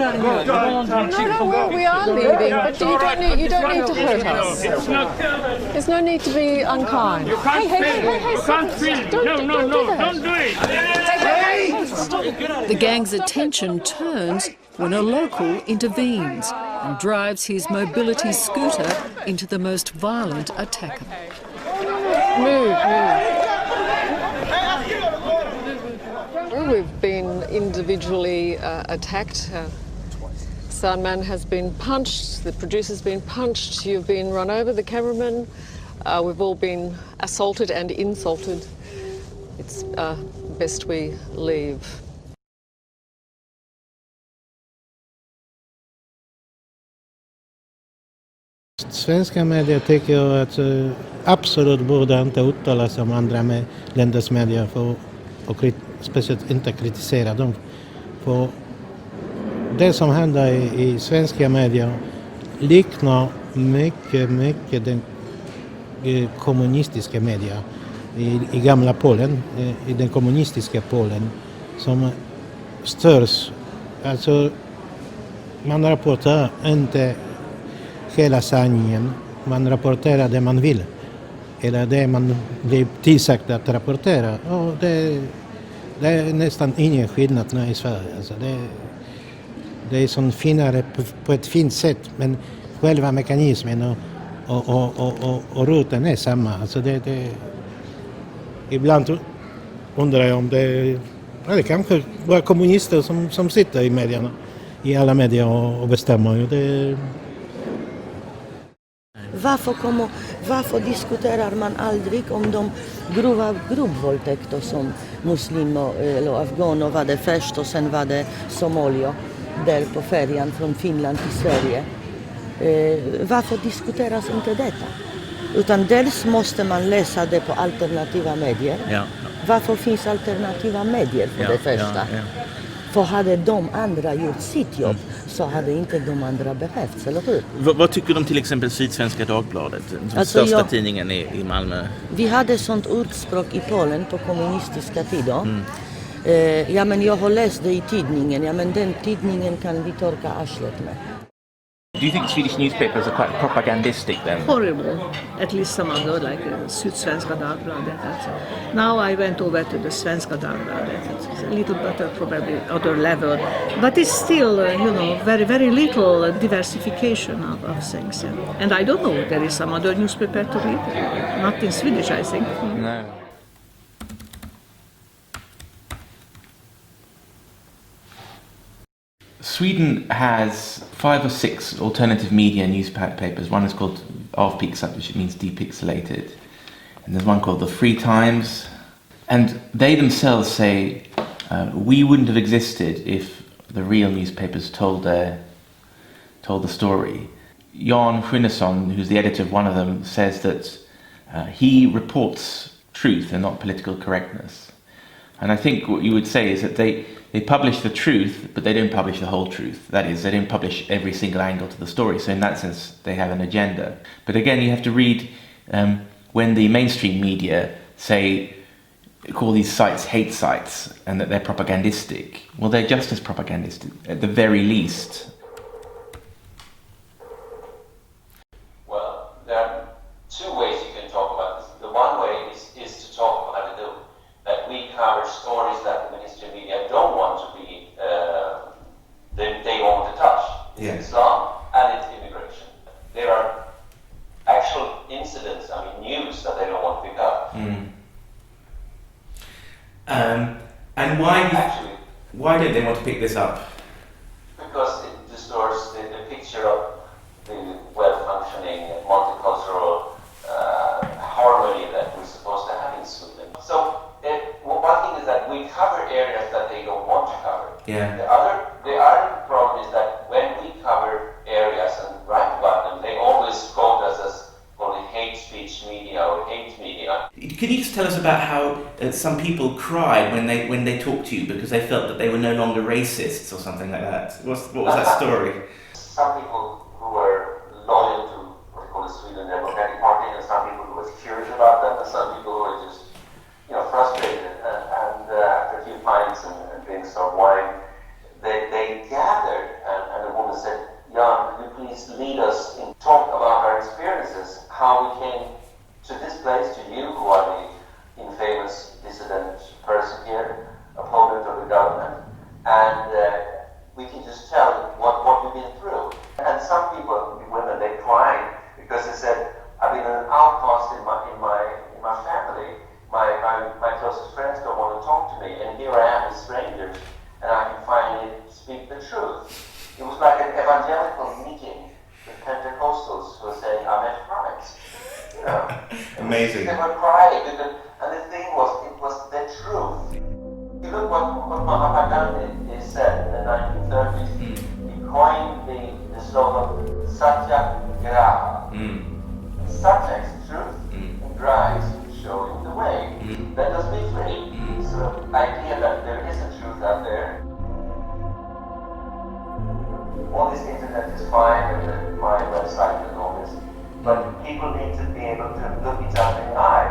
Speaker 18: No, we are leaving, but you don't need to hurt us. There's no need to be unkind. Hey,
Speaker 15: can't feel it. No, don't do it.
Speaker 13: The gang's attention turns when a local intervenes and drives his mobility scooter into the most violent attacker.
Speaker 18: Move. We've been individually attacked. Soundman has been punched, the producer's been punched, you've been run over, the cameraman. We've all been assaulted and insulted. It's best we leave.
Speaker 6: Svenska medier tycker jag att absolut borde inte uttala sig om andra länders medier och speciellt inte kritisera dem. För det som händer i svenska medier liknar mycket den kommunistiska medier i gamla Polen, i den kommunistiska Polen som störs. Alltså man rapporterar inte hela sanningen, man rapporterar det man vill eller det man blir tillsagt att rapportera. Och det är nästan ingen skillnad nu i Sverige. Alltså det är sån finare på ett fint sätt, men själva mekanismen och roten är samma. Alltså ibland undrar jag om det kanske bara kommunister som sitter i medierna, i alla medier och bestämmer.
Speaker 4: Varför diskuterar man aldrig om de grova gruppvåldtäkter som muslimer eller afghaner var det först och sen var det somalier där på färjan från Finland till Sverige. Varför diskuteras inte detta? Utan dels måste man läsa det på alternativa medier.
Speaker 1: Ja.
Speaker 4: Varför finns alternativa medier för det första? För hade de andra gjort sitt jobb så hade inte de andra behövts, eller hur?
Speaker 1: Vad tycker du om till exempel Sydsvenska Dagbladet, den
Speaker 4: Alltså,
Speaker 1: största tidningen i Malmö?
Speaker 4: Vi hade sånt ordspråk i Polen på kommunistiska tider. Ja, men jag har läst det i tidningen. Ja, men den tidningen kan vi torka arslet med.
Speaker 1: Do you think Swedish newspapers are quite propagandistic then?
Speaker 3: Horrible, at least some of the, like Sydsvenska Dagbladet. Now I went over to the Svenska Dagbladet. It's a little better, probably other level, but it's still, very, very little diversification of things. And I don't know, there is some other newspaper to read, not in Swedish, I think.
Speaker 1: No. Sweden has 5 or 6 alternative media newspapers. One is called Avpixlat, which means depixelated. And there's one called the Free Times. And they themselves say, we wouldn't have existed if the real newspapers told the story. Jan Schunnesson, who's the editor of one of them, says that he reports truth and not political correctness. And I think what you would say is that they publish the truth, but they don't publish the whole truth. That is, they don't publish every single angle to the story. So in that sense, they have an agenda. But again, you have to read when the mainstream media call these sites hate sites and that they're propagandistic. Well, they're just as propagandistic, at the very least.
Speaker 16: Well, there are 2 ways you can talk about this. The one way is to talk about that we cover stories that the mainstream media don't want to be, they don't want to touch. It's Islam and it's immigration. There are actual incidents, news that they don't want to pick up.
Speaker 1: And why don't they want to pick this up?
Speaker 16: Because it distorts the picture of the well-functioning, multicultural harmony that we're supposed to have in Sweden. So one thing is that we cover areas that they don't want to cover.
Speaker 1: Yeah.
Speaker 16: The other problem is that when we cover areas and write about them, they always quote us as only hate speech media or hate media.
Speaker 1: Can you just tell us about how some people cried when they talked to you because they felt that they were no longer racists or something like that? What was that story?
Speaker 16: Some people who were loyal to what they call the Sweden Democratic Party, and some people who were curious about them, and some people who were just frustrated. And after a few pints and drinks of wine, they gathered, and the woman said, "Jan, could you please lead us in talk about our experiences, how we came to this place, to you, who are the infamous dissident person here, opponent of the government, and we can just tell what we've been through." And some people, women, they cried because they said, "I've been an outcast in my family. My closest friends don't want to talk to me, and here I am with strangers, and I can finally speak the truth." It was like an evangelical meeting with Pentecostals who were saying, "I met Christ."
Speaker 1: Amazing.
Speaker 16: They were crying, and the thing was, it was the truth. You look what Mahatma Gandhi said in the 1930s. He coined the slogan Satyagraha. Satya is truth, and Graha is showing the way. Let us be free. So the idea that there is a truth out there. All this internet is fine, and my website and all this, but people need to be able to look each other in the eye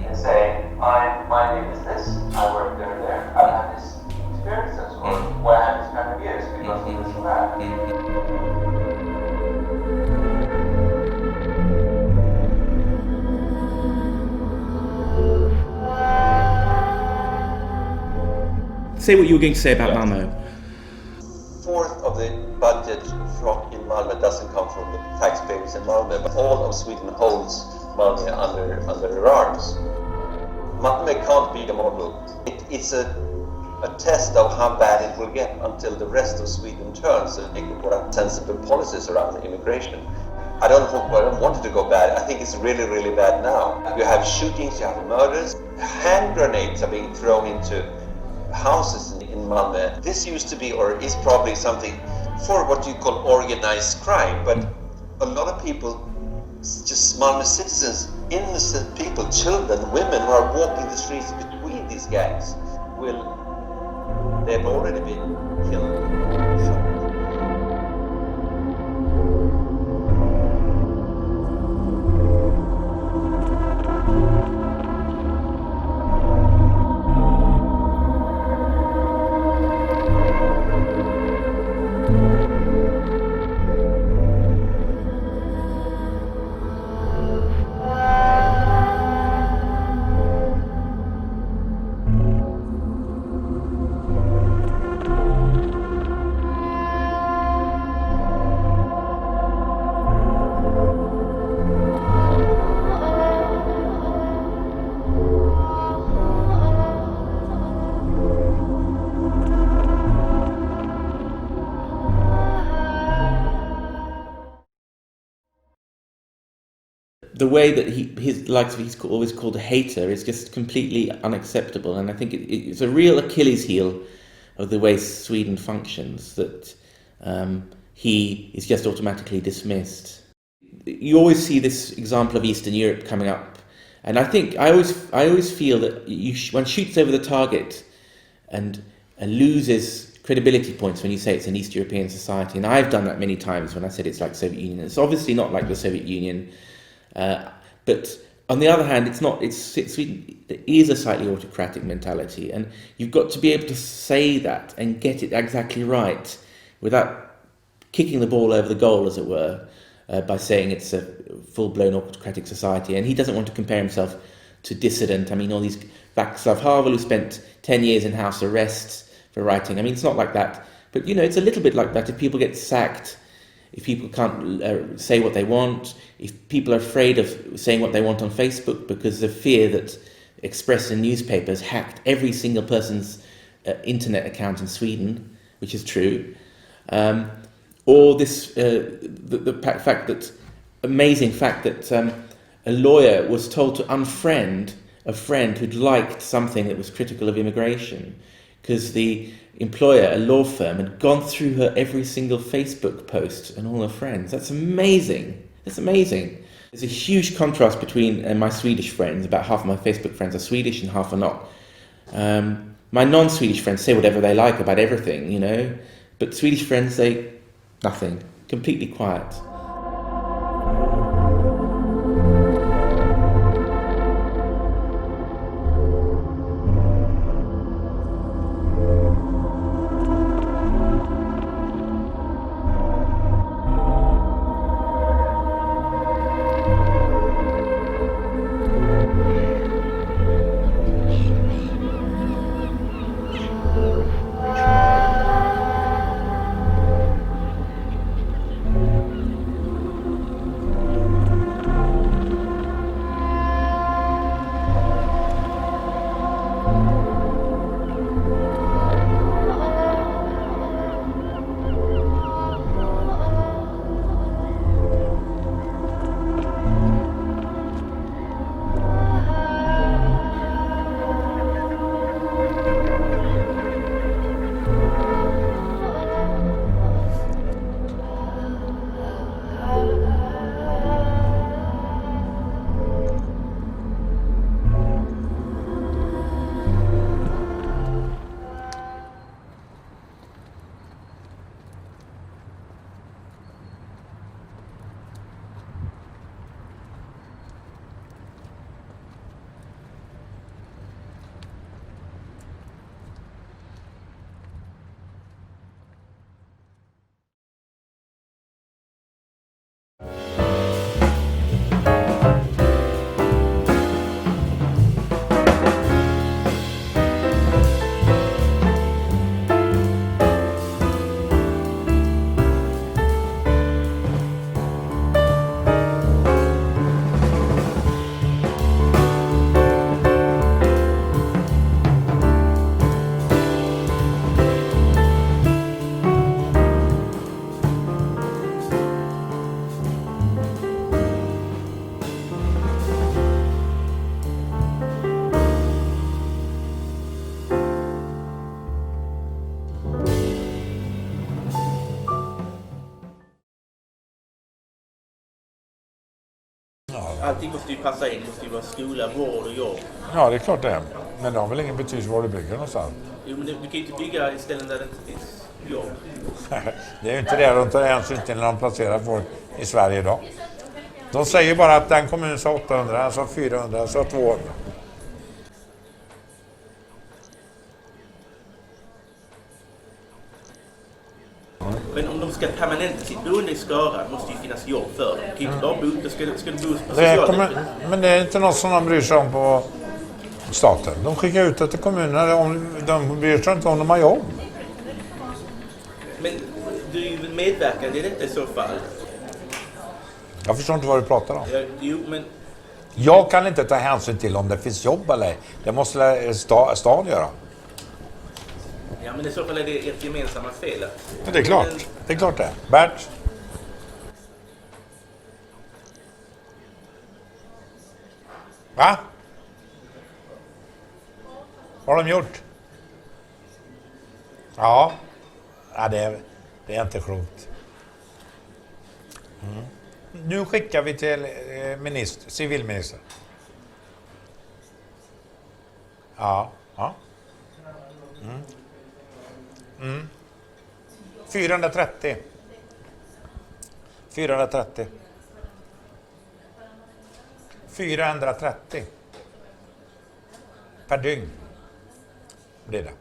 Speaker 16: and say, my name is this, I work there, I've had this experiences, or I have this kind of years because of this or that.
Speaker 1: Say what you were going to say about Malmö.
Speaker 21: 1/4 of the budget in Malmö doesn't come from the taxpayers in Malmö, but all of Sweden holds Malmö under their arms. Malmö can't be the model. It's a test of how bad it will get until the rest of Sweden turns and make more sensible policies around immigration. I don't want it to go bad. I think it's really, really bad now. You have shootings, you have murders. Hand grenades are being thrown into houses in Malmö. This used to be, or is probably something for what you call organized crime, but a lot of people, just Malmö citizens, innocent people, children, women who are walking the streets between these gangs will
Speaker 1: They've already been killed, shot. The way that he's always called a hater is just completely unacceptable, and I think it's a real Achilles heel of the way Sweden functions, that he is just automatically dismissed. You always see this example of Eastern Europe coming up, and I think I always feel that one shoots over the target and loses credibility points when you say it's an East European society, and I've done that many times when I said it's like Soviet Union. It's obviously not like the Soviet Union. But on the other hand, Sweden is a slightly autocratic mentality, and you've got to be able to say that and get it exactly right without kicking the ball over the goal, as it were, by saying it's a full-blown autocratic society. And he doesn't want to compare himself to dissident. I mean, all these Václav Havel, who spent 10 years in house arrest for writing. I mean, it's not like that. But, it's a little bit like that. If people get sacked, if people can't say what they want, if people are afraid of saying what they want on Facebook because of fear that Express and newspapers hacked every single person's internet account in Sweden, which is true, or this amazing fact that a lawyer was told to unfriend a friend who'd liked something that was critical of immigration because the employer, a law firm, had gone through her every single Facebook post and all her friends. That's amazing. That's amazing. There's a huge contrast between my Swedish friends. About half of my Facebook friends are Swedish and half are not. My non-Swedish friends say whatever they like about everything, but Swedish friends say nothing, completely quiet. Allting måste ju passa in, måste ju vara skola, vård och jobb.
Speaker 2: Ja, det är klart det. Men det har väl ingen betydelse var du bygger någonstans.
Speaker 1: Jo, men du kan ju inte bygga i ställen där det inte finns jobb.
Speaker 2: Det är ju inte det de tar hänsyn till när de placerar folk i Sverige idag. De säger bara att den kommunen sa 800, alltså 400, alltså 200.
Speaker 1: Men om de ska permanenta sitt boende i Skara måste ju finnas jobb för dem. Kan ju inte bara bo, ska du bo på sociala...
Speaker 2: Men det är inte något som de bryr sig om på staten. De skickar ut det till kommunerna. De bryr sig inte om de har jobb.
Speaker 1: Men du är ju medverkande i detta i så fall.
Speaker 2: Jag förstår inte vad du pratar om.
Speaker 1: Jo, men...
Speaker 2: Jag kan inte ta hänsyn till om det finns jobb eller ej. Det måste stan göra.
Speaker 1: Ja, men i så fall är det ett gemensamma fel.
Speaker 2: Men det är klart. Det är klart det. Bert? Va? Vad har de gjort? Ja. Det är inte klokt. Mm. Nu skickar vi till civilminister. Ja. 430. 430 per dygn blir det.